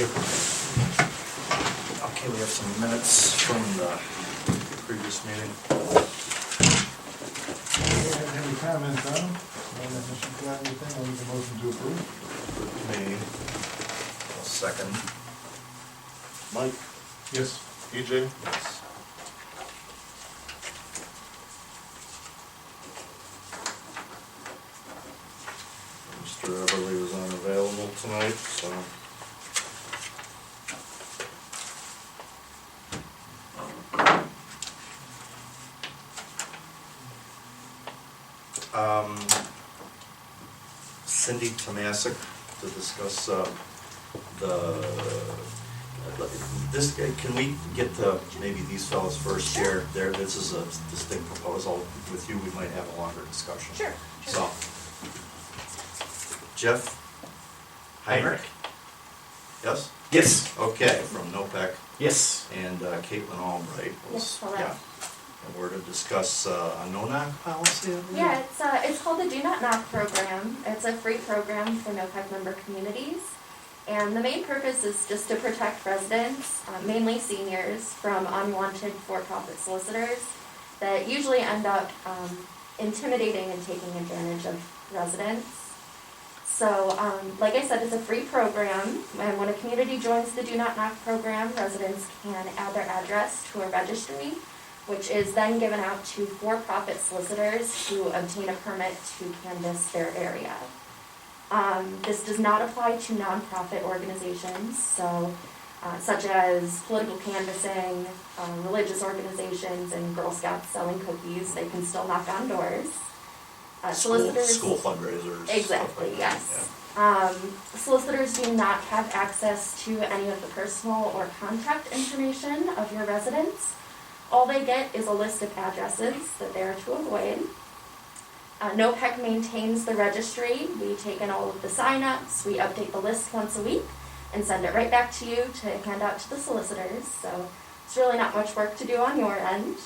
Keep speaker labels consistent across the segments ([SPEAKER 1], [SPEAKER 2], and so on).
[SPEAKER 1] you.
[SPEAKER 2] Okay, we have some minutes from the previous meeting.
[SPEAKER 3] Any comments on them? If you've got anything, I'll make a motion to approve.
[SPEAKER 2] Me, a second.
[SPEAKER 1] Mike?
[SPEAKER 3] Yes.
[SPEAKER 1] EJ?
[SPEAKER 2] Yes. Mr. Everly was unavailable tonight, so. Cindy Tomasic to discuss this, can we get to maybe these fellows first here? This is a distinct proposal. With you, we might have a longer discussion.
[SPEAKER 4] Sure.
[SPEAKER 2] So, Jeff Heinrich? Yes?
[SPEAKER 5] Yes.
[SPEAKER 2] Okay, from NOPEC,
[SPEAKER 5] Yes.
[SPEAKER 2] and Caitlin Albright was,
[SPEAKER 4] Yes, correct.
[SPEAKER 2] yeah. And we're to discuss a no-knock policy, I believe?
[SPEAKER 4] Yeah, it's called the Do Not Knock program. It's a free program for NOPEC member communities. And the main purpose is just to protect residents, mainly seniors, from unwanted for-profit solicitors that usually end up intimidating and taking advantage of residents. So, like I said, it's a free program, and when a community joins the Do Not Knock program, residents can add their address to a registry, which is then given out to for-profit solicitors who obtain a permit to canvass their area. This does not apply to nonprofit organizations, so such as political canvassing, religious organizations, and Girl Scouts selling cookies. They can still knock on doors. Solicitors,
[SPEAKER 2] School fundraisers.
[SPEAKER 4] exactly,
[SPEAKER 2] stuff like
[SPEAKER 4] yes.
[SPEAKER 2] that,
[SPEAKER 4] Solicitors do not have access to any of the personal or contact information of your residents. All they get is a list of addresses that they are to avoid. NOPEC maintains the registry. We take in all of the sign-ups, we update the list once a week, and send it right back to you to hand out to the solicitors. So it's really not much work to do on your end.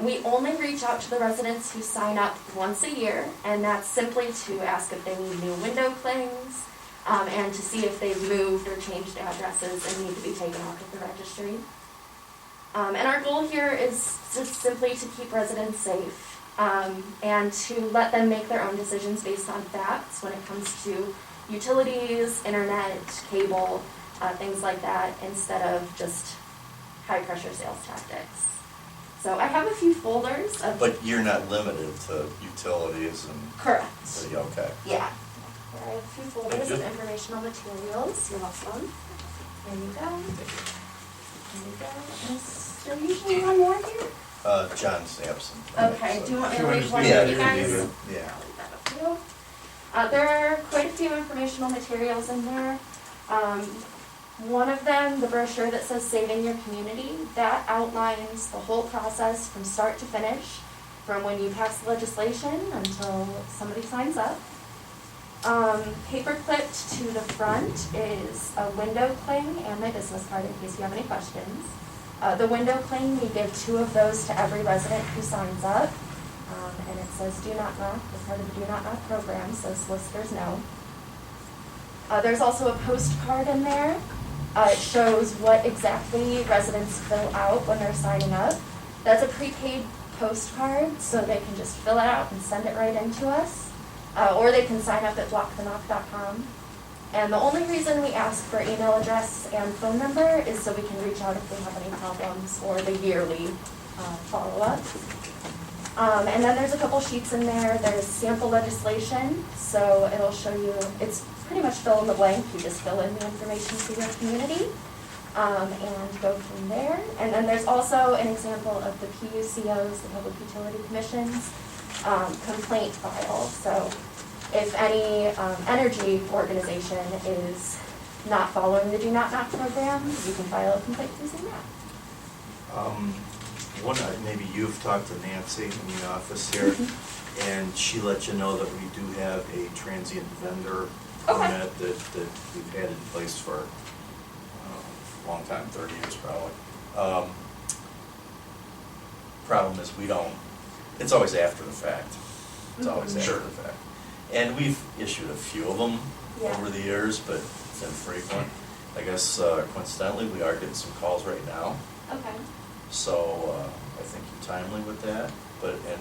[SPEAKER 4] We only reach out to the residents who sign up once a year, and that's simply to ask if they need new window clings, and to see if they've moved or changed addresses and need to be taken off of the registry. And our goal here is just simply to keep residents safe, and to let them make their own decisions based on facts when it comes to utilities, internet, cable, things like that, instead of just high-pressure sales tactics. So I have a few folders of...
[SPEAKER 2] But you're not limited to utilities and...
[SPEAKER 4] Correct.
[SPEAKER 2] Okay.
[SPEAKER 4] Yeah. I have a few folders
[SPEAKER 2] Thank you.
[SPEAKER 4] of informational materials. You're welcome. There you go. There you go. Is there usually one more here?
[SPEAKER 2] John's absent.
[SPEAKER 4] Okay, do you want me to leave one
[SPEAKER 2] Yeah,
[SPEAKER 4] for you guys?
[SPEAKER 2] yeah.
[SPEAKER 4] I'll leave that up to you. There are quite a few informational materials in there. One of them, the brochure that says Saving Your Community, that outlines the whole process from start to finish, from when you pass legislation until somebody signs up. Paper clipped to the front is a window cling and my business card in case you have any questions. The window cling, we give 2 of those to every resident who signs up. And it says Do Not Knock, as part of the Do Not Knock program, so solicitors know. There's also a postcard in there. It shows what exactly residents fill out when they're signing up. That's a prepaid postcard, so they can just fill it out and send it right in to us. Or they can sign up at blockthenknock.com. And the only reason we ask for email address and phone number is so we can reach out if we have any problems or the yearly follow-up. And then there's a couple sheets in there. There's sample legislation, so it'll show you, it's pretty much fill in the blank. You just fill in the information for your community and go from there. And then there's also an example of the PUCOs, the Public Utility Commission's complaint file. So if any energy organization is not following the Do Not Knock program, you can file a complaint using that.
[SPEAKER 2] Maybe you've talked to Nancy in the office here, and she let you know that we do have a transient vendor permit that we've had in place for a long time, 30 years probably. Problem is we don't, it's always after the fact. It's always after the fact. And we've issued a few of them over the years, but it's infrequent. I guess coincidentally, we are getting some calls right now,
[SPEAKER 4] Okay.
[SPEAKER 2] so I think you're timely with that. But, and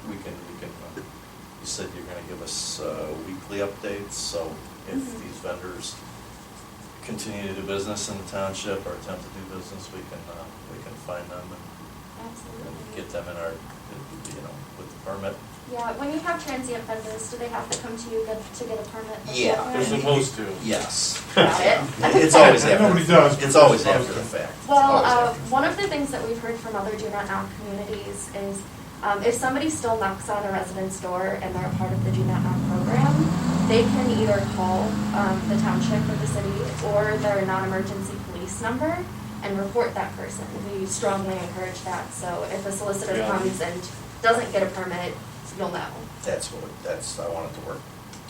[SPEAKER 2] we can, you said you're gonna give us weekly updates, so if
[SPEAKER 4] Mhm.
[SPEAKER 2] these vendors continue to do business in the township or attempt to do business, we can find them and
[SPEAKER 4] Absolutely.
[SPEAKER 2] get them in our, with the permit.
[SPEAKER 4] Yeah, when you have transient vendors, do they have to come to you to get a permit?
[SPEAKER 2] Yeah.
[SPEAKER 4] beforehand?
[SPEAKER 3] They're supposed to.
[SPEAKER 2] Yes.
[SPEAKER 4] Got it.
[SPEAKER 2] It's always after.
[SPEAKER 3] Nobody does, but
[SPEAKER 2] It's always
[SPEAKER 3] they're
[SPEAKER 2] after the
[SPEAKER 3] supposed to.
[SPEAKER 2] fact. It's
[SPEAKER 4] Well,
[SPEAKER 2] always after the
[SPEAKER 4] one
[SPEAKER 2] fact.
[SPEAKER 4] of the things that we've heard from other do not knock communities is if somebody still knocks on a resident's door and they're a part of the do not knock program, they can either call the township or the city or their non-emergency police number and report that person. We strongly encourage that. So if a solicitor
[SPEAKER 3] Yeah.
[SPEAKER 4] comes and doesn't get a permit, you'll know.
[SPEAKER 2] I wanted to work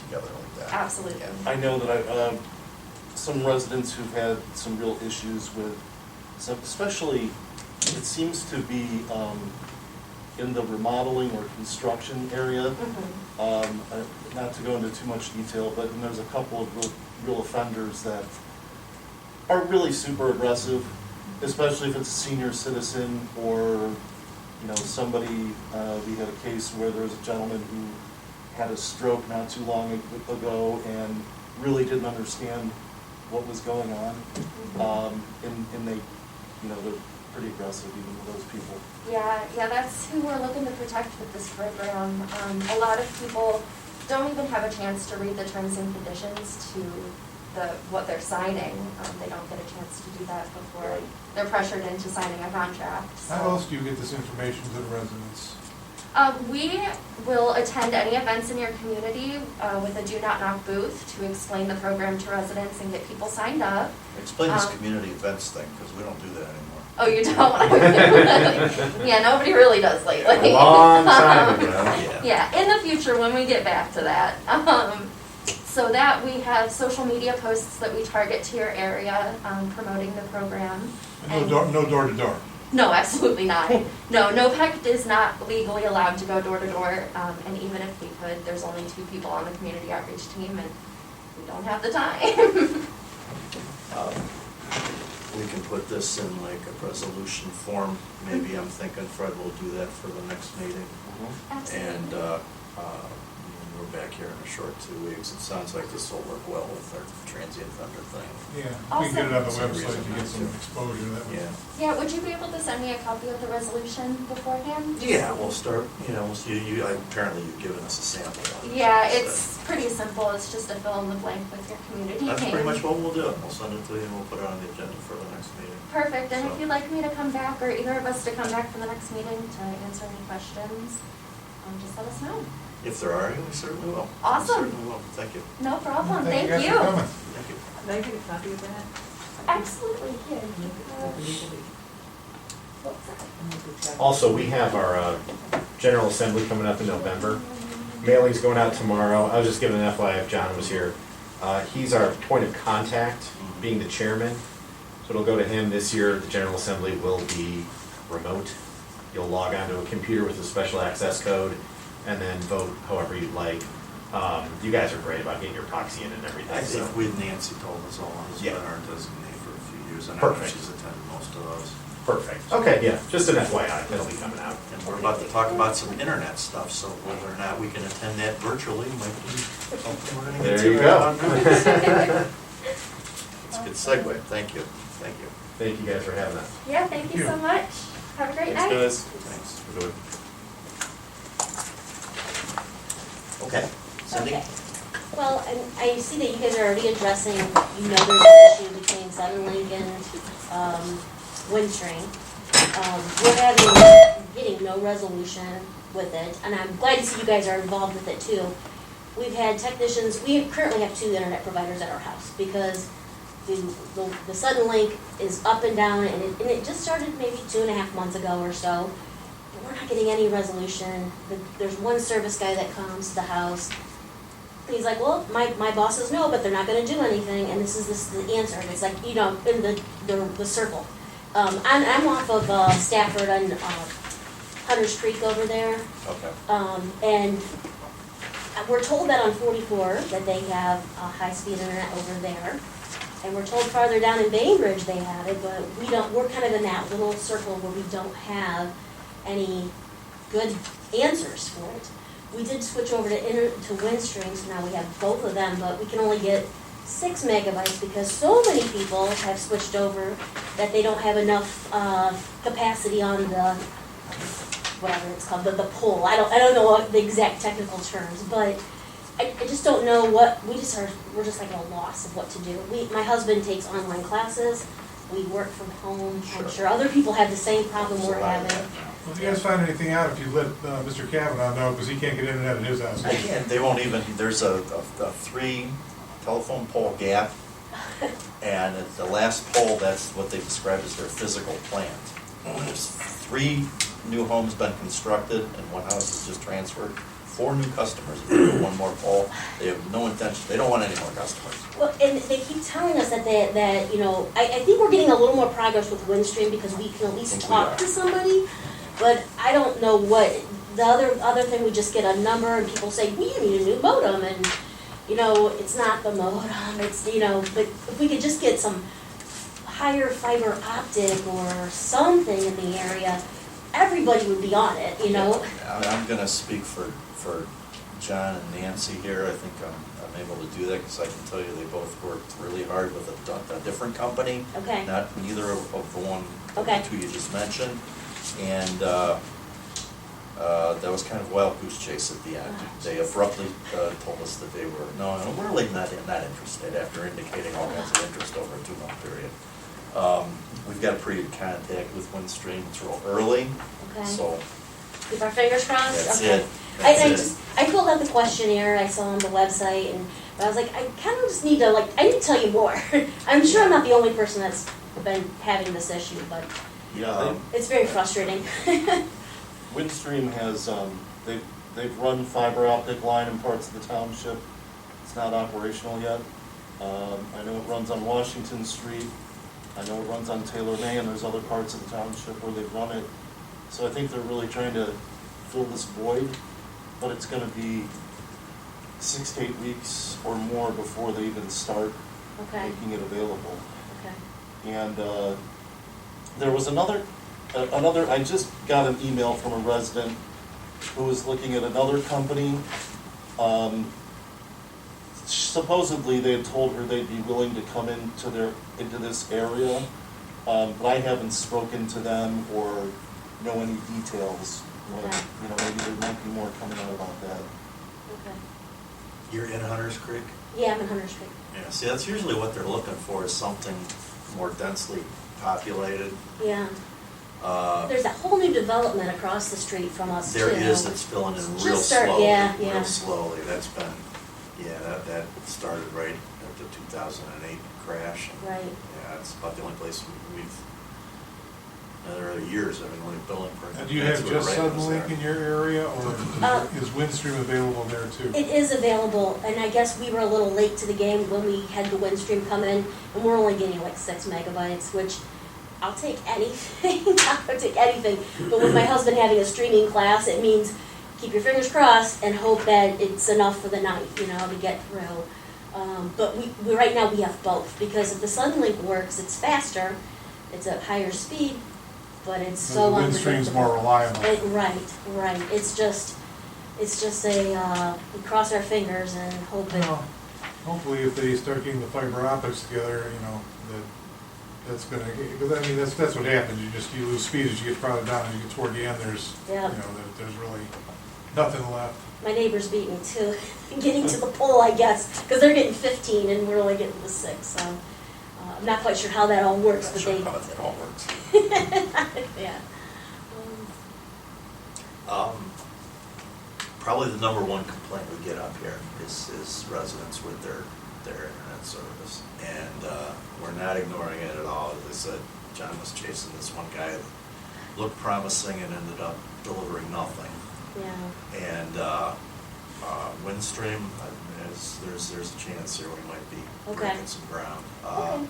[SPEAKER 2] together like that.
[SPEAKER 4] Absolutely.
[SPEAKER 2] Yeah.
[SPEAKER 5] I know that I've, some residents who've had some real issues with, especially, it seems to be in the remodeling or construction area.
[SPEAKER 4] Mhm.
[SPEAKER 5] Not to go into too much detail, but there's a couple of real offenders that are really super aggressive, especially if it's a senior citizen or, somebody, we had a case where there was a gentleman who had a stroke not too long ago and really didn't understand what was going on. And they, they're pretty aggressive even with those people.
[SPEAKER 4] Yeah, that's who we're looking to protect with this program. A lot of people don't even have a chance to read the terms and conditions to what they're signing. They don't get a chance to do that before they're pressured into signing a contract. So.
[SPEAKER 3] How else do you get this information to the residents?
[SPEAKER 4] We will attend any events in your community with a do not knock booth to explain the program to residents and get people signed up.
[SPEAKER 2] Explain this community events thing, because we don't do that anymore.
[SPEAKER 4] Oh, you don't? Yeah, nobody really does lately.
[SPEAKER 1] A long time ago.
[SPEAKER 4] Yeah, in the future when we get back to that. So that we have social media posts that we target to your area promoting the program.
[SPEAKER 3] And no door to door.
[SPEAKER 4] No, absolutely not. No, NOPEC is not legally allowed to go door to door, and even if we could, there's only 2 people on the community outreach team, and we don't have the time.
[SPEAKER 2] We can put this in like a resolution form. Maybe I'm thinking Fred will do that for the next meeting.
[SPEAKER 4] Absolutely.
[SPEAKER 2] And we're back here in a short 2 weeks. It sounds like this will work well with our transient vendor thing.
[SPEAKER 3] Yeah, we can get it on the
[SPEAKER 2] Awesome.
[SPEAKER 3] website to get some exposure. That would.
[SPEAKER 4] Yeah, would you be able to send me a copy of the resolution beforehand?
[SPEAKER 2] Yeah, we'll start, we'll see, apparently you've given us a sample. on it.
[SPEAKER 4] Yeah, it's pretty simple. It's just a fill in the blank with your community
[SPEAKER 2] That's
[SPEAKER 4] name.
[SPEAKER 2] pretty much what we'll do. We'll send it to you and we'll put it on the agenda for the next meeting.
[SPEAKER 4] Perfect, and
[SPEAKER 2] So-
[SPEAKER 4] if you'd like me to come back, or either of us to come back for the next meeting to answer any questions, just let us know.
[SPEAKER 2] If there are any, we certainly will.
[SPEAKER 4] Awesome.
[SPEAKER 2] We certainly will. Thank you.
[SPEAKER 4] No problem, thank
[SPEAKER 3] guys
[SPEAKER 4] you.
[SPEAKER 3] for coming.
[SPEAKER 2] Thank you.
[SPEAKER 6] Can I get a copy of that?
[SPEAKER 4] Absolutely, here.
[SPEAKER 1] Also, we have our General Assembly coming up in November. Mailing's going out tomorrow. I was just giving an FYI if John was here. He's our point of contact, being the chairman. So it'll go to him this year. The General Assembly will be remote. You'll log onto a computer with a special access code and then vote however you'd like. You guys are great about getting your proxy in and everything.
[SPEAKER 2] I
[SPEAKER 1] so.
[SPEAKER 2] think Nancy told us all, has
[SPEAKER 1] Yeah.
[SPEAKER 2] been our designee for a few years, and I know
[SPEAKER 1] Perfect.
[SPEAKER 2] she's attended most of those.
[SPEAKER 1] Perfect. Okay, yeah, just an FYI, that'll be coming out.
[SPEAKER 2] And we're about to talk about some internet stuff, so whether or not we can attend that virtually might be something we're gonna get to.
[SPEAKER 1] There you
[SPEAKER 2] right
[SPEAKER 1] go.
[SPEAKER 2] about now. It's a good segue, thank you, thank you.
[SPEAKER 1] Thank you guys for having us.
[SPEAKER 4] Yeah, thank you so much. Have a great
[SPEAKER 5] Thanks,
[SPEAKER 4] night.
[SPEAKER 5] guys.
[SPEAKER 2] Thanks. Okay, Cindy?
[SPEAKER 7] Okay. Well, I see that you guys are already addressing, there's an issue between Southern Lincoln, Windstream. We're getting no resolution with it, and I'm glad to see you guys are involved with it too. We've had technicians, we currently have 2 internet providers at our house because the Sudden Link is up and down, and it just started maybe 2.5 months ago or so. We're not getting any resolution. There's one service guy that comes to the house. He's like, well, my bosses know, but they're not gonna do anything, and this is the answer. And it's like, in the circle. I'm off of Stafford and Hunter's Creek over there.
[SPEAKER 2] Okay.
[SPEAKER 7] And we're told that on 44 that they have high-speed internet over there. And we're told farther down in Bainbridge they have it, but we don't, we're kind of in that little circle where we don't have any good answers for it. We did switch over to Windstream, so now we have both of them, but we can only get 6 megabytes because so many people have switched over that they don't have enough capacity on the, whatever it's called, the pole. I don't know what the exact technical terms, but I just don't know what, we're just like at a loss of what to do. My husband takes online classes, we work from home, I'm sure other people have the same problem we're having.
[SPEAKER 3] Well, if you guys find anything out, if you let Mr. Kavanaugh know, because he can't get internet at his house.
[SPEAKER 2] I can't, they won't even, there's a 3 telephone pole gap, and at the last pole, that's what they describe as their physical plant. There's 3 new homes been constructed, and 1 house is just transferred. 4 new customers, if they do 1 more pole, they have no intention, they don't want any more customers.
[SPEAKER 7] Well, and they keep telling us that you know, I think we're getting a little more progress with Windstream because we can at least talk to somebody, but I don't know what, the other thing, we just get a number and people say, we need a new modem, and, you know, it's not the modem, it's, you know, but if we could just get some higher fiber optic or something in the area, everybody would be on it, you know?
[SPEAKER 2] I'm gonna speak for John and Nancy here. I think I'm able to do that because I can tell you they both worked really hard with a different company.
[SPEAKER 7] Okay.
[SPEAKER 2] Neither of the one,
[SPEAKER 7] Okay.
[SPEAKER 2] the 2 you just mentioned. And that was kind of wild goose chase at the end. They abruptly told us that they were, no, we're really not interested after indicating all kinds of interest over a 2-month period. We've got a pretty good contact with Windstream. It's real early,
[SPEAKER 7] Okay.
[SPEAKER 2] so
[SPEAKER 7] Keep our fingers crossed?
[SPEAKER 2] that's
[SPEAKER 7] Okay.
[SPEAKER 2] it. That's it.
[SPEAKER 7] I filled out the questionnaire I saw on the website, and I was like, I kind of just need to, I need to tell you more. I'm sure I'm not the only person that's been having this issue, but
[SPEAKER 5] Yeah,
[SPEAKER 7] it's very frustrating.
[SPEAKER 5] Windstream has, they've run fiber optic line in parts of the township. It's not operational yet. I know it runs on Washington Street. I know it runs on Taylor May, and there's other parts of the township where they've run it. So I think they're really trying to fill this void, but it's gonna be 6 to 8 weeks or more before they even start
[SPEAKER 7] Okay,
[SPEAKER 5] making it available.
[SPEAKER 7] okay.
[SPEAKER 5] And there was another, I just got an email from a resident who was looking at another company. Supposedly, they had told her they'd be willing to come into this area, but I haven't spoken to them or know any details.
[SPEAKER 7] Okay.
[SPEAKER 5] You know, maybe there might be more coming out about that.
[SPEAKER 7] Okay.
[SPEAKER 2] You're in Hunters Creek?
[SPEAKER 7] Yeah, I'm in Hunter Street.
[SPEAKER 2] Yeah, see, that's usually what they're looking for, is something more densely populated.
[SPEAKER 7] Yeah. There's that whole new development across the street from us, too.
[SPEAKER 2] There is, that's filling in
[SPEAKER 7] It's
[SPEAKER 2] real
[SPEAKER 7] just start-
[SPEAKER 2] slowly,
[SPEAKER 7] yeah, yeah.
[SPEAKER 2] real slowly. That's been, that started right at the 2008 crash. And,
[SPEAKER 7] Right.
[SPEAKER 2] yeah, it's about the only place we've, there are years I've been only billing for.
[SPEAKER 3] And do you have
[SPEAKER 2] that's where
[SPEAKER 3] just
[SPEAKER 2] the rate was
[SPEAKER 3] Suddenlink
[SPEAKER 2] there.
[SPEAKER 3] in your area, or is Windstream available there too?
[SPEAKER 7] It is available, and I guess we were a little late to the game when we had the Windstream come in, and we're only getting 6 megabytes, which I'll take anything. I'll take anything. But with my husband having a streaming class, it means keep your fingers crossed and hope that it's enough for the night, to get through. But we right now we have both, because if the Suddenlink works, it's faster, it's at higher speed, but it's so
[SPEAKER 3] The
[SPEAKER 7] unpredictable.
[SPEAKER 3] Windstream's more reliable.
[SPEAKER 7] Right. It's just we cross our fingers and hope it.
[SPEAKER 3] Well, hopefully if they start getting the fiber optics together, that's gonna, because I mean, that's what happens, you lose speed as you get farther down, and you get toward the end, there's really nothing left.
[SPEAKER 7] My neighbors beat me too, getting to the pole, I guess, because they're getting 15 and we're only getting the 6. So I'm not quite sure how that all works,
[SPEAKER 2] Not
[SPEAKER 7] but
[SPEAKER 2] sure
[SPEAKER 7] they.
[SPEAKER 2] how that all works.
[SPEAKER 7] Yeah.
[SPEAKER 2] Probably the number one complaint we get up here is residents with their internet service. And we're not ignoring it at all. As I said, John was chasing this one guy that looked promising and ended up delivering nothing.
[SPEAKER 7] Yeah.
[SPEAKER 2] And Windstream, there's a chance here we might be
[SPEAKER 7] Okay.
[SPEAKER 2] breaking some ground.
[SPEAKER 7] Okay.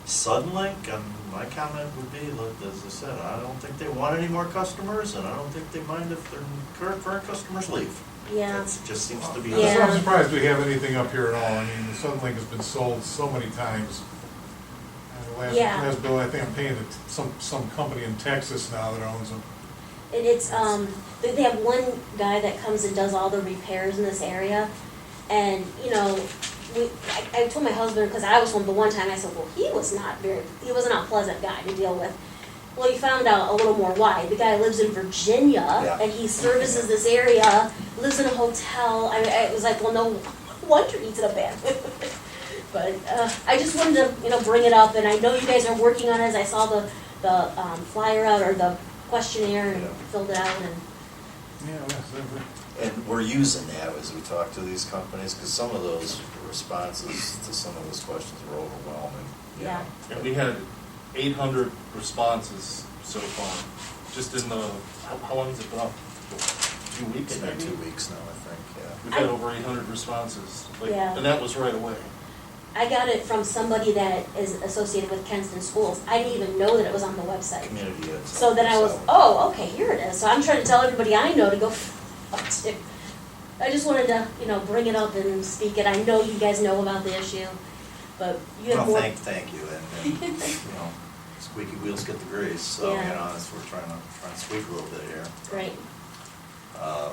[SPEAKER 2] Suddenlink, my comment would be, as I said, I don't think they want any more customers, and I don't think they mind if their current customers leave.
[SPEAKER 7] Yeah.
[SPEAKER 2] It just seems to be.
[SPEAKER 7] Yeah.
[SPEAKER 3] I'm surprised we have anything up here at all, I mean, the Suddenlink has been sold so many times,
[SPEAKER 7] Yeah.
[SPEAKER 3] Last bill, I think I'm paying some company in Texas now that owns them.
[SPEAKER 7] And it's, they have one guy that comes and does all the repairs in this area. And, you know, I told my husband, because I was home the one time, I said, well, he wasn't a pleasant guy to deal with. Well, he found out a little more why. The guy lives in Virginia, and he services this area, lives in a hotel. I was like, well, no wonder he's in a bad mood. But I just wanted to, you know, bring it up, and I know you guys are working on it. As I saw the flyer out, or the questionnaire, and filled it out, and
[SPEAKER 3] Yeah,
[SPEAKER 2] And we're using that as we talk to these companies, because some of those responses to some of those questions were overwhelming. you
[SPEAKER 7] Yeah.
[SPEAKER 2] know.
[SPEAKER 5] And we had 800 responses so far, just in the, how long has it been up? 2 weeks
[SPEAKER 2] It's been
[SPEAKER 5] maybe?
[SPEAKER 2] 2 weeks now, I think, yeah.
[SPEAKER 5] We've had over 800 responses, like,
[SPEAKER 7] Yeah.
[SPEAKER 5] and that was right away.
[SPEAKER 7] I got it from somebody that is associated with Kenston Schools. I didn't even know that it was on the website.
[SPEAKER 2] Community is.
[SPEAKER 7] So then I was, oh, okay, here it is. So I'm trying to tell everybody I know to go up to. I just wanted to, you know, bring it up and speak it. I know you guys know about the issue, but you have
[SPEAKER 2] Well,
[SPEAKER 7] more.
[SPEAKER 2] thank you, and, you know, squeaky wheels get the grease, so, you
[SPEAKER 7] Yeah.
[SPEAKER 2] know, that's, we're trying to squeak a little bit here.
[SPEAKER 7] Right,
[SPEAKER 2] But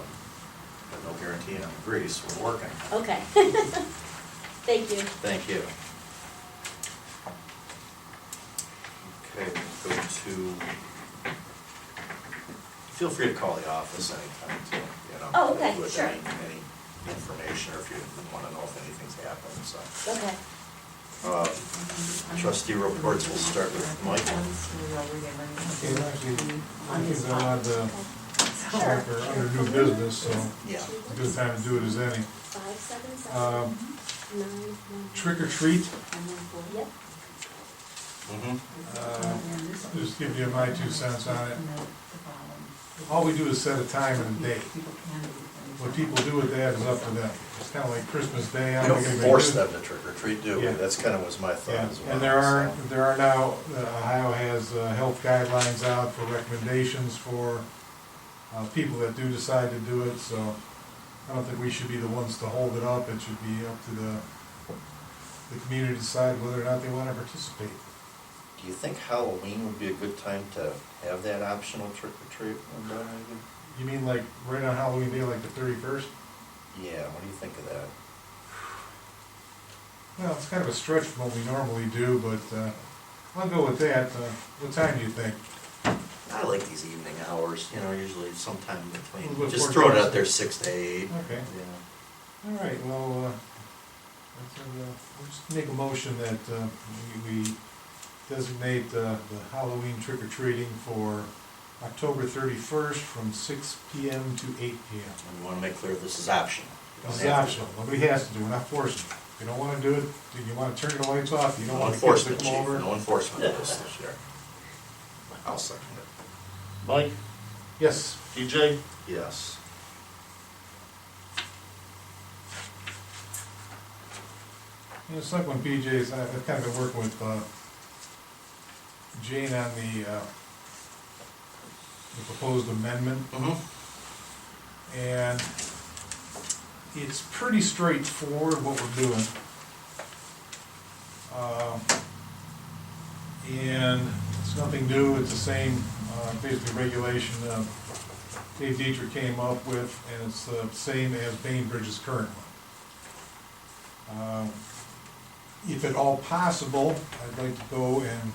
[SPEAKER 2] no guarantee on the grease, we're working.
[SPEAKER 7] okay. Thank you.
[SPEAKER 2] Thank you. Okay, we'll go to, feel free to call the office anytime too, you know.
[SPEAKER 7] Oh, okay,
[SPEAKER 2] with
[SPEAKER 7] sure.
[SPEAKER 2] any information, or if you want to know if anything's happened, so.
[SPEAKER 7] Okay.
[SPEAKER 2] Trustee reports, we'll start with Mike.
[SPEAKER 3] Okay, actually, I think they're allowed to,
[SPEAKER 7] Sure.
[SPEAKER 3] or under new business, so
[SPEAKER 2] Yeah.
[SPEAKER 3] a good time to do it as any.
[SPEAKER 7] 577 911.
[SPEAKER 3] Trick or treat,
[SPEAKER 7] Yep.
[SPEAKER 3] just give you my 2 cents on it. All we do is set a time and a date. What people do with that is up to them. It's kind of like Christmas Day. I
[SPEAKER 2] We
[SPEAKER 3] don't
[SPEAKER 2] don't
[SPEAKER 3] think anybody
[SPEAKER 2] force
[SPEAKER 3] does-
[SPEAKER 2] them to trick or treat, do we?
[SPEAKER 3] Yeah.
[SPEAKER 2] That's kind of was my thought
[SPEAKER 3] Yeah,
[SPEAKER 2] as well.
[SPEAKER 3] and there are now, Ohio has health guidelines out for recommendations for people that do decide to do it, so I don't think we should be the ones to hold it up. It should be up to the community to decide whether or not they want to participate.
[SPEAKER 2] Do you think Halloween would be a good time to have that optional trick or treat?
[SPEAKER 3] You mean like right on Halloween Day, like the 31st?
[SPEAKER 2] Yeah, what do you think of that?
[SPEAKER 3] Well, it's kind of a stretch from what we normally do, but I'll go with that. What time do you think?
[SPEAKER 2] I like these evening hours, you know, usually sometime in
[SPEAKER 3] A
[SPEAKER 2] between.
[SPEAKER 3] little bit
[SPEAKER 2] Just
[SPEAKER 3] before
[SPEAKER 2] throw it out
[SPEAKER 3] dusk.
[SPEAKER 2] there 6 to 8.
[SPEAKER 3] Okay.
[SPEAKER 2] Yeah.
[SPEAKER 3] All right, well, we'll just make a motion that we designate the Halloween trick-or-treating for October 31st from 6 PM to 8 PM.
[SPEAKER 2] And we want to make clear this is optional. You
[SPEAKER 3] This
[SPEAKER 2] don't
[SPEAKER 3] is
[SPEAKER 2] have to.
[SPEAKER 3] optional, nobody has to do it, we're not forcing it. If you don't want to do it, if you want to turn your lights off, you don't
[SPEAKER 2] No
[SPEAKER 3] want the kids to
[SPEAKER 2] enforcement,
[SPEAKER 3] come
[SPEAKER 2] chief,
[SPEAKER 3] over.
[SPEAKER 2] no enforcement of this year. I'll second it.
[SPEAKER 5] Mike,
[SPEAKER 3] Yes,
[SPEAKER 5] DJ,
[SPEAKER 2] Yes.
[SPEAKER 3] you know, it's like when PJ's, I've kind of been working with Jane on the proposed amendment. And it's pretty straightforward what we're doing. And it's nothing new, it's the same, basically regulation Dave Dietrich came up with, and it's the same as Bainbridge's current one. If at all possible, I'd like to go and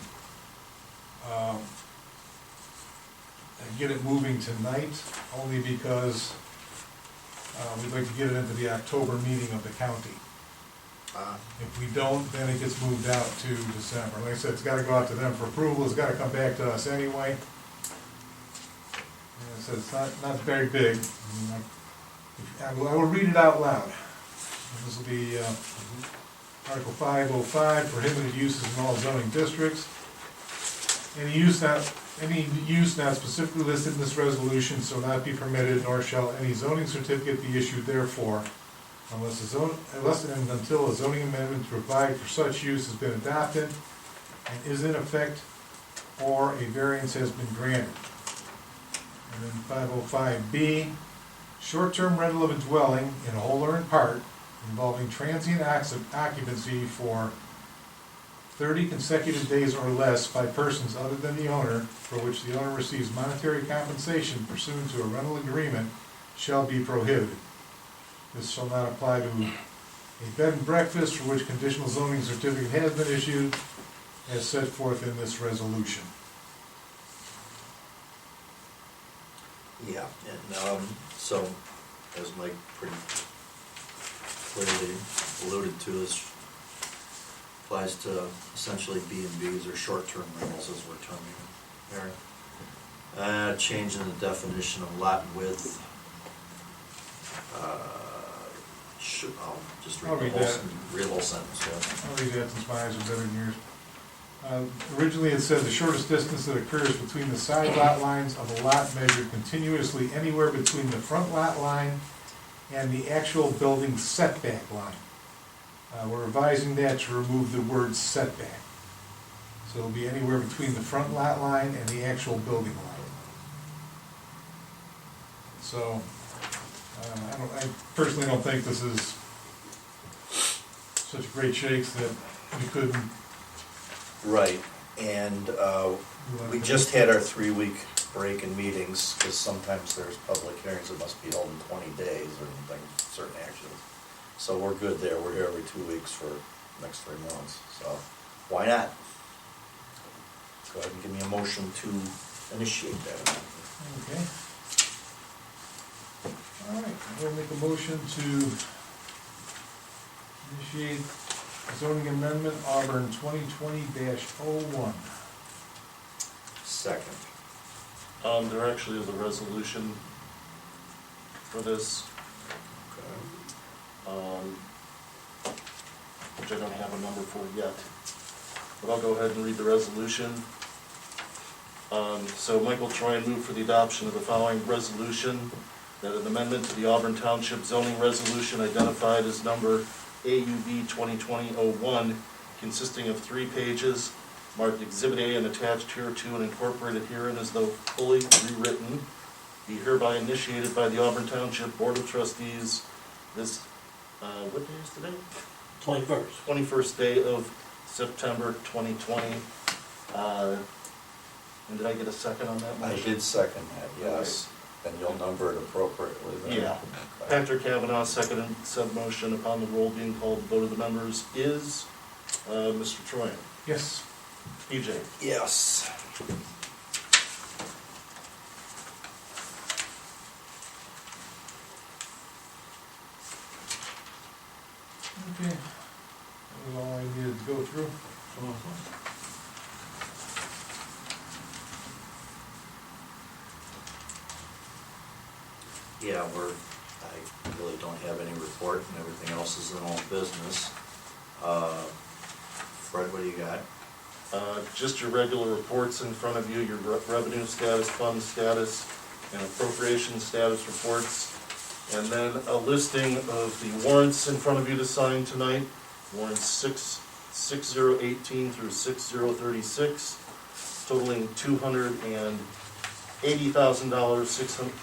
[SPEAKER 3] get it moving tonight, only because we'd like to get it into the October meeting of the county. If we don't, then it gets moved out to December. Like I said, it's gotta go out to them for approval, it's gotta come back to us anyway. And I said, it's not very big. I will read it out loud. This will be Article 505, prohibited uses in all zoning districts. Any use not specifically listed in this resolution shall not be permitted, nor shall any zoning certificate be issued therefore, unless and until a zoning amendment to provide for such use has been adopted and is in effect, or a variance has been granted. And then 505B, short-term rental of a dwelling in whole or in part involving transient occupancy for 30 consecutive days or less by persons other than the owner, for which the owner receives monetary compensation pursuant to a rental agreement, shall be prohibited. This shall not apply to a bed and breakfast for which conditional zoning certificate has been issued, as set forth in this resolution.
[SPEAKER 2] Yeah, and, so, as Mike pretty clearly alluded to, this applies to essentially B and Bs or short-term rentals as we're terming it there. Changing the definition of lot width. I'll just read
[SPEAKER 3] I'll
[SPEAKER 2] the
[SPEAKER 3] read
[SPEAKER 2] whole,
[SPEAKER 3] that.
[SPEAKER 2] read the whole sentence, yeah.
[SPEAKER 3] I'll read that since my eyes are better than yours. Originally, it said the shortest distance that occurs between the side lot lines of a lot measured continuously anywhere between the front lot line and the actual building setback line. We're revising that to remove the word setback. So it'll be anywhere between the front lot line and the actual building line. So, I personally don't think this is such great shakes that we couldn't.
[SPEAKER 2] Right, and we just had our 3-week break in meetings, because sometimes there's public hearings that must be held in 20 days or things, certain actions. So we're good there, we're here every 2 weeks for the next 3 months, so why not? Go ahead and give me a motion to initiate that amendment.
[SPEAKER 3] Okay. All right, I'm gonna make a motion to initiate zoning amendment Auburn 2020-01.
[SPEAKER 2] Second.
[SPEAKER 5] There actually is a resolution for this, which I don't have a number for yet. But I'll go ahead and read the resolution. So Michael Troyan moved for the adoption of the following resolution, that an amendment to the Auburn Township zoning resolution identified as number AUB 2020-01, consisting of 3 pages, marked Exhibit A and attached hereto and incorporated herein as though fully rewritten, be hereby initiated by the Auburn Township Board of Trustees this, what day is today? 21st day of September 2020. And did I get a second on that
[SPEAKER 2] I
[SPEAKER 5] motion?
[SPEAKER 2] did second that, yes, and you'll number it appropriately then.
[SPEAKER 5] Yeah.
[SPEAKER 2] Okay.
[SPEAKER 5] Patrick Kavanaugh seconded said motion. Upon the roll being called, the vote of the members is Mr. Troyan.
[SPEAKER 3] Yes.
[SPEAKER 5] EJ.
[SPEAKER 2] Yes.
[SPEAKER 3] Okay. That was all I needed to go through.
[SPEAKER 2] Yeah, I really don't have any report, and everything else is in all business. Fred, what do you got?
[SPEAKER 5] Just your regular reports in front of you, your revenue status, fund status, and appropriation status reports. And then a listing of the warrants in front of you to sign tonight. Warrants 6018 through 6036, totaling $280,000,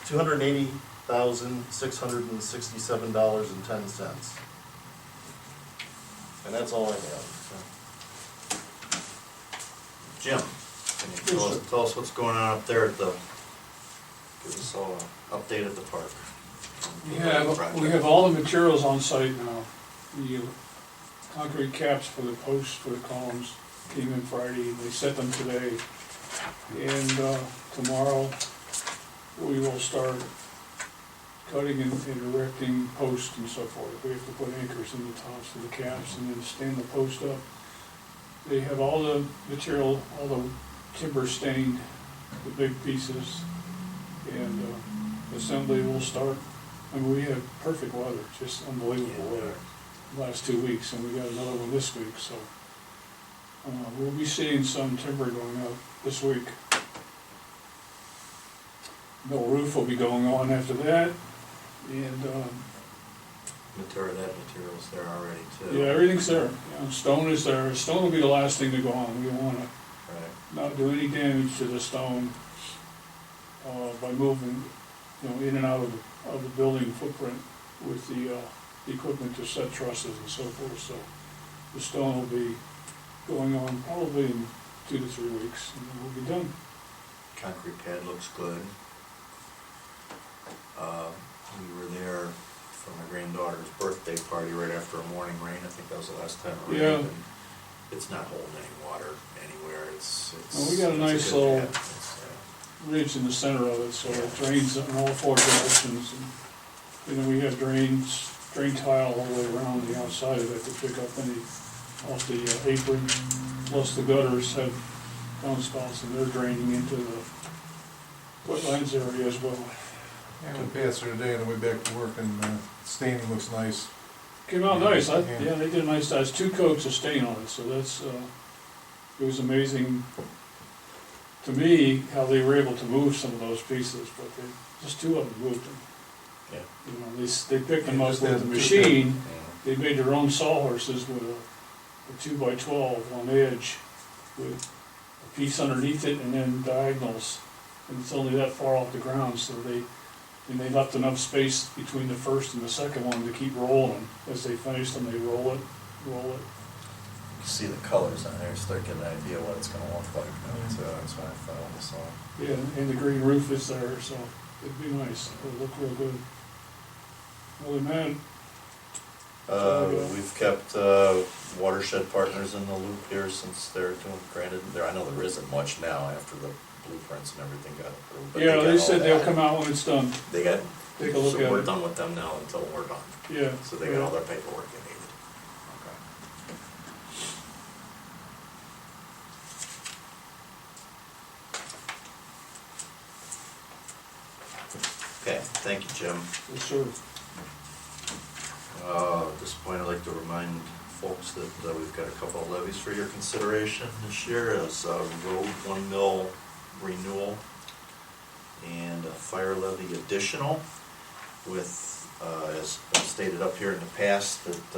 [SPEAKER 5] $280,667.10. And that's all I have.
[SPEAKER 2] Jim, can you tell us what's going on up there at the, give us all an update at the park?
[SPEAKER 6] We have all the materials on site now. The concrete caps for the posts, for the columns, came in Friday, they set them today. And tomorrow, we will start cutting and erecting posts and so forth. We have to put anchors in the tops of the caps and then stand the post up. They have all the material, all the timber stained, the big pieces, and assembly will start. I mean, we had perfect weather, just unbelievable weather the last 2 weeks, and we got another one this week, so we'll be seeing some timber going up this week. No roof will be going on after that, and
[SPEAKER 2] Material's there already too.
[SPEAKER 6] yeah, everything's there. You know, stone is there. Stone will be the last thing to go on. We want to
[SPEAKER 2] Right.
[SPEAKER 6] not do any damage to the stone by moving, in and out of the building footprint with the equipment to set trusses and so forth. So the stone will be going on probably in 2 to 3 weeks, and then we'll be done.
[SPEAKER 2] Concrete pad looks good. We were there for my granddaughter's birthday party right after a morning rain. I think that was the last time it rained.
[SPEAKER 6] Yeah.
[SPEAKER 2] And it's not holding any water anywhere. It's.
[SPEAKER 6] Well, we got a
[SPEAKER 2] it's
[SPEAKER 6] nice
[SPEAKER 2] good
[SPEAKER 6] little-
[SPEAKER 2] pad. It's,
[SPEAKER 6] Ridge in the center of it, so it drains in all 4 directions. And then we have drain tile all the way around the outside of it to pick up any off the apron. Plus the gutters have downspouts and they're draining into the wetlands area as well.
[SPEAKER 3] And we passed there today on the way back to work, and staining looks nice.
[SPEAKER 6] Came out nice,
[SPEAKER 3] Yeah.
[SPEAKER 6] yeah, they did a nice, there's 2 coats of stain on it, so that's, it was amazing to me how they were able to move some of those pieces, but they, just 2 of them moved them.
[SPEAKER 2] Yeah.
[SPEAKER 6] You know, they picked them
[SPEAKER 3] Yeah,
[SPEAKER 6] up
[SPEAKER 3] just
[SPEAKER 6] with
[SPEAKER 3] that-
[SPEAKER 6] the
[SPEAKER 3] just
[SPEAKER 6] machine,
[SPEAKER 2] yeah.
[SPEAKER 6] they made their own sawhorses with a 2x12 on edge with a piece underneath it and then diagonals. And it's only that far off the ground, so they left enough space between the first and the second one to keep rolling. As they finish them, they roll it.
[SPEAKER 2] You see the colors on there, start getting an idea what it's gonna look like now, so that's why I thought I saw.
[SPEAKER 6] Yeah, and the green roof is there, so it'd be nice. It'll look real good. Other than that,
[SPEAKER 2] We've kept watershed partners in the loop here since they're doing, granted, I know there isn't much now after the blueprints and everything got approved. but
[SPEAKER 6] yeah,
[SPEAKER 2] got
[SPEAKER 6] they
[SPEAKER 2] all
[SPEAKER 6] said they'll
[SPEAKER 2] that.
[SPEAKER 6] come out when it's done.
[SPEAKER 2] They got,
[SPEAKER 6] Take a look
[SPEAKER 2] so
[SPEAKER 6] at
[SPEAKER 2] we're
[SPEAKER 6] it.
[SPEAKER 2] done with them now until we're done.
[SPEAKER 6] Yeah.
[SPEAKER 2] So they got all their paperwork they needed. Okay, thank you, Jim.
[SPEAKER 6] Yes, sir.
[SPEAKER 2] At this point, I'd like to remind folks that we've got a couple of levies for your consideration this year as road 1 mil renewal and a fire levy additional with, as stated up here in the past, that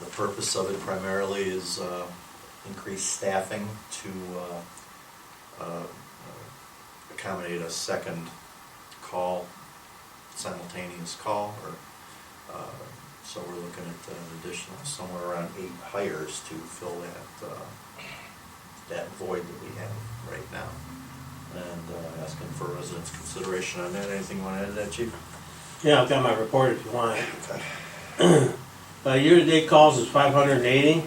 [SPEAKER 2] the purpose of it primarily is increased staffing to accommodate a second call, simultaneous call, or so we're looking at an additional somewhere around 8 hires to fill that void that we have right now. And asking for residents' consideration on that. Anything you want to add to that, Chief?
[SPEAKER 8] Yeah, I've got my report if you want.
[SPEAKER 2] Okay.
[SPEAKER 8] Year-to-date calls is 580. In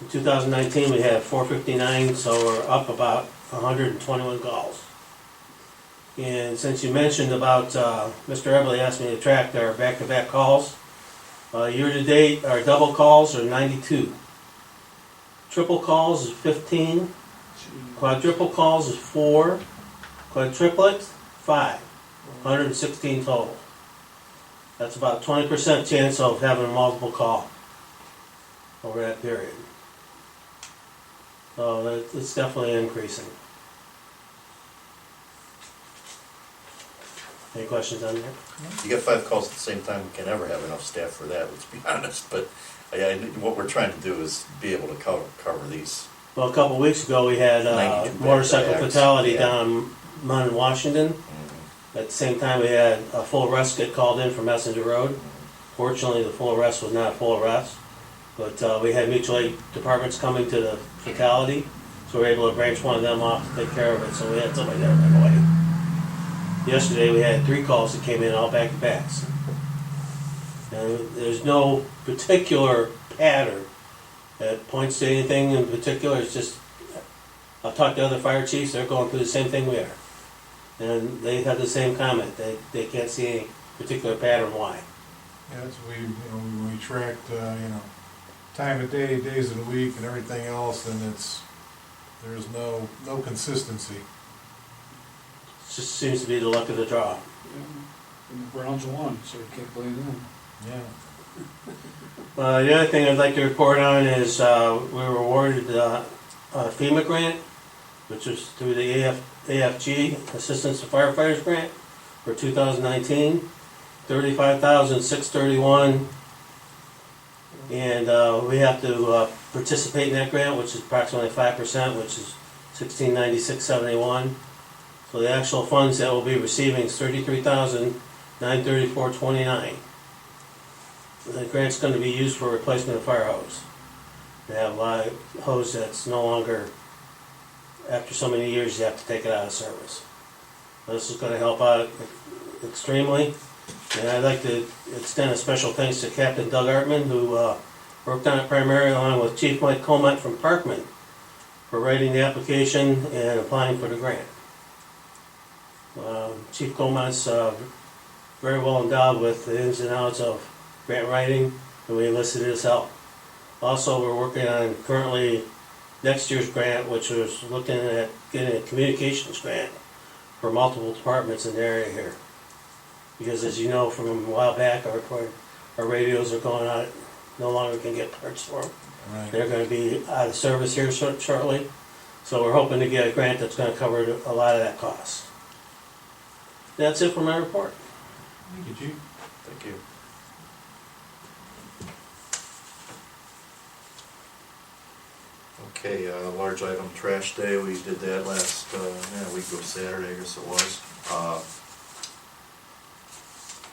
[SPEAKER 8] 2019, we had 459, so we're up about 121 calls. And since you mentioned about, Mr. Everly asked me to track our back-to-back calls. Year-to-date, our double calls are 92. Triple calls is 15. Quadruple calls is 4. Quadruplets, 5. 116 total. That's about 20% chance of having a multiple call over that period. So it's definitely increasing. Any questions on that?
[SPEAKER 2] You get 5 calls at the same time, we can never have enough staff for that, let's be honest. But what we're trying to do is be able to cover these.
[SPEAKER 8] Well, a couple of weeks ago, we had
[SPEAKER 2] 92
[SPEAKER 8] motorcycle
[SPEAKER 2] back-to-backs,
[SPEAKER 8] fatality
[SPEAKER 2] yeah.
[SPEAKER 8] down Munn, Washington. At the same time, we had a full arrest get called in for Messenger Road. Fortunately, the full arrest was not a full arrest, but we had mutual aid departments coming to the fatality, so we were able to branch one of them off to take care of it, so we had somebody there right away. Yesterday, we had 3 calls that came in, all back-to-backs. And there's no particular pattern that points to anything in particular. It's just, I've talked to other fire chiefs, they're going through the same thing we are. And they have the same comment, they can't see any particular pattern why.
[SPEAKER 3] Yeah, that's when we tracked, time of day, days of the week, and everything else, and there's no consistency.
[SPEAKER 8] It just seems to be the luck of the draw.
[SPEAKER 6] Yeah. And the Browns won, so you can't blame them.
[SPEAKER 3] Yeah.
[SPEAKER 8] The other thing I'd like to report on is we were awarded a FEMA grant, which was through the AFG, Assistance to Firefighters Grant, for 2019, $35,631, and we have to participate in that grant, which is approximately 5%, which is $1,696.71. So the actual funds that we'll be receiving is $33,934.29. The grant's going to be used for replacement of fire hose. They have a lot of hose that's no longer, after so many years, you have to take it out of service. This is gonna help out extremely. And I'd like to extend a special thanks to Captain Doug Artman, who worked on it primarily along with Chief Mike Coleman from Parkman for writing the application and applying for the grant. Chief Coleman's very well endowed with the ins and outs of grant writing, and we enlisted his help. Also, we're working on currently next year's grant, which was looking at getting a communications grant for multiple departments in the area here. Because as you know from a while back, our radios are going out, no longer can get parts for them.
[SPEAKER 3] Right.
[SPEAKER 8] They're gonna be out of service here shortly, so we're hoping to get a grant that's gonna cover a lot of that cost. That's it for my report.
[SPEAKER 3] Thank you, Chief.
[SPEAKER 2] Thank you. Okay, large item trash day, we did that last, week ago Saturday, I guess it was.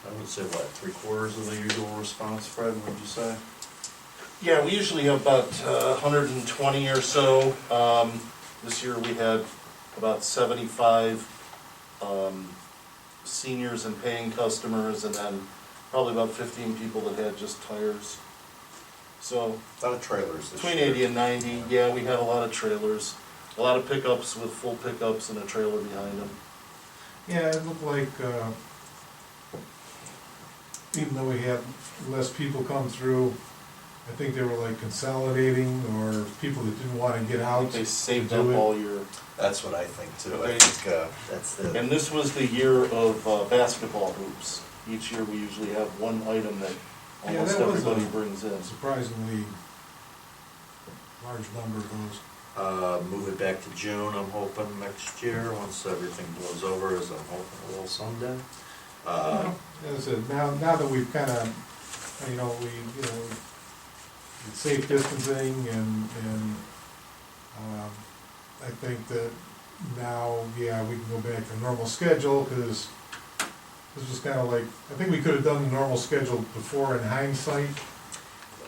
[SPEAKER 2] I would say, what, 3/4 of the usual response, Fred, would you say?
[SPEAKER 5] Yeah, we usually have about 120 or so. This year we had about 75 seniors and paying customers, and then probably about 15 people that had just tires. So
[SPEAKER 2] A lot of trailers this
[SPEAKER 5] between
[SPEAKER 2] year.
[SPEAKER 5] 80 and 90, yeah, we had a lot of trailers. A lot of pickups with full pickups and a trailer behind them.
[SPEAKER 3] Yeah, it looked like, even though we had less people come through, I think they were like consolidating, or people that didn't wanna get
[SPEAKER 5] I
[SPEAKER 3] out.
[SPEAKER 5] think they saved
[SPEAKER 3] do
[SPEAKER 5] up
[SPEAKER 3] it.
[SPEAKER 5] all year.
[SPEAKER 2] That's what I think too, I
[SPEAKER 5] Okay.
[SPEAKER 2] think, that's it.
[SPEAKER 5] And this was the year of basketball hoops. Each year we usually have one item that
[SPEAKER 3] Yeah,
[SPEAKER 5] almost
[SPEAKER 3] that was
[SPEAKER 5] everybody
[SPEAKER 3] a-
[SPEAKER 5] brings in.
[SPEAKER 3] Surprisingly large number of those.
[SPEAKER 2] Move it back to June, I'm hoping, next year, once everything blows over, as I'm hoping it will someday.
[SPEAKER 3] As I said, now that we've kinda, it's safe distancing and, I think that now, yeah, we can go back to normal schedule, cause this was kinda like, I think we could've done the normal schedule before in hindsight,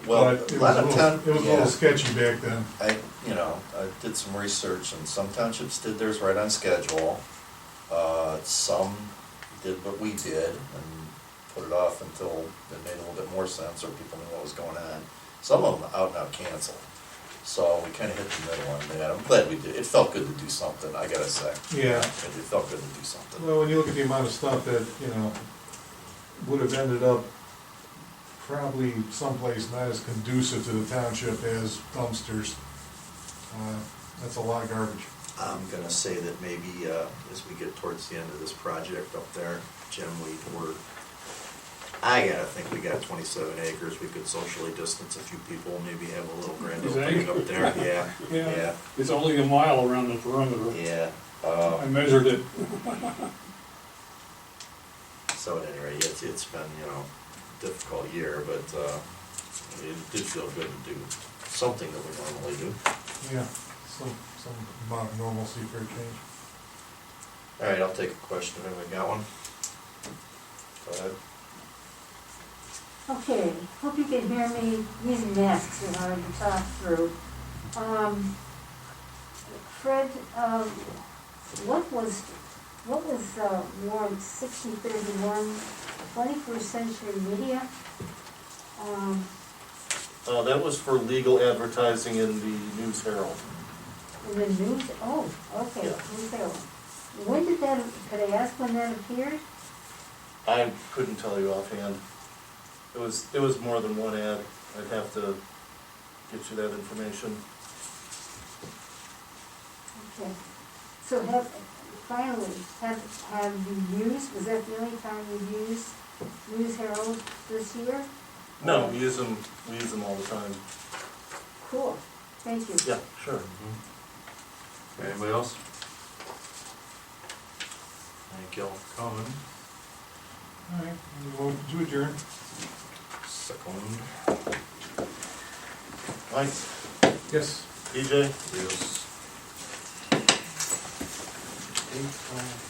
[SPEAKER 2] Well,
[SPEAKER 3] but
[SPEAKER 2] a
[SPEAKER 3] it
[SPEAKER 2] lot
[SPEAKER 3] was
[SPEAKER 2] of town,
[SPEAKER 3] it was a
[SPEAKER 2] yeah,
[SPEAKER 3] little sketchy back then.
[SPEAKER 2] I did some research, and some townships did theirs right on schedule. Some did what we did, and put it off until it made a little bit more sense, or people knew what was going on. Some of them out and out canceled. So we kinda hit the middle on that. I'm glad we did. It felt good to do something, I gotta say.
[SPEAKER 3] Yeah.
[SPEAKER 2] It felt good to do something.
[SPEAKER 3] Well, when you look at the amount of stuff that, would have ended up probably someplace not as conducive to the township as dumpsters, that's a lot of garbage.
[SPEAKER 2] I'm gonna say that maybe, as we get towards the end of this project up there, Jim, I gotta think we got 27 acres, we could socially distance a few people, maybe have a little grand
[SPEAKER 6] You
[SPEAKER 2] opening
[SPEAKER 6] think?
[SPEAKER 2] up there,
[SPEAKER 6] Yeah,
[SPEAKER 2] yeah,
[SPEAKER 6] it's only a mile around the perimeter.
[SPEAKER 2] yeah.
[SPEAKER 6] I measured it.
[SPEAKER 2] So at any rate, it's been, a difficult year, but, it did feel good to do something that we normally do.
[SPEAKER 3] Yeah, some amount of normalcy for a change.
[SPEAKER 2] All right, I'll take a question, if we got one. Go ahead.
[SPEAKER 9] Okay, hope you can hear me using masks in order to talk through. Fred, what was warrant 6031, 21st Century Media?
[SPEAKER 5] That was for legal advertising in the News Herald.
[SPEAKER 9] In the news, okay,
[SPEAKER 5] Yeah.
[SPEAKER 9] News Herald. When did that, could I ask when that appeared?
[SPEAKER 5] I couldn't tell you offhand. It was more than one ad. I'd have to get you that information.
[SPEAKER 9] Okay, so have you used, was that the only time you used News Herald this year?
[SPEAKER 5] No, we use them all the time.
[SPEAKER 9] Cool, thank you.
[SPEAKER 5] Yeah, sure.
[SPEAKER 2] Anybody else? Thank y'all for coming.
[SPEAKER 3] All right, we'll do adjourn.
[SPEAKER 2] Second.
[SPEAKER 5] Mike,
[SPEAKER 3] Yes.
[SPEAKER 5] DJ?
[SPEAKER 2] Yes.
[SPEAKER 5] 8:05.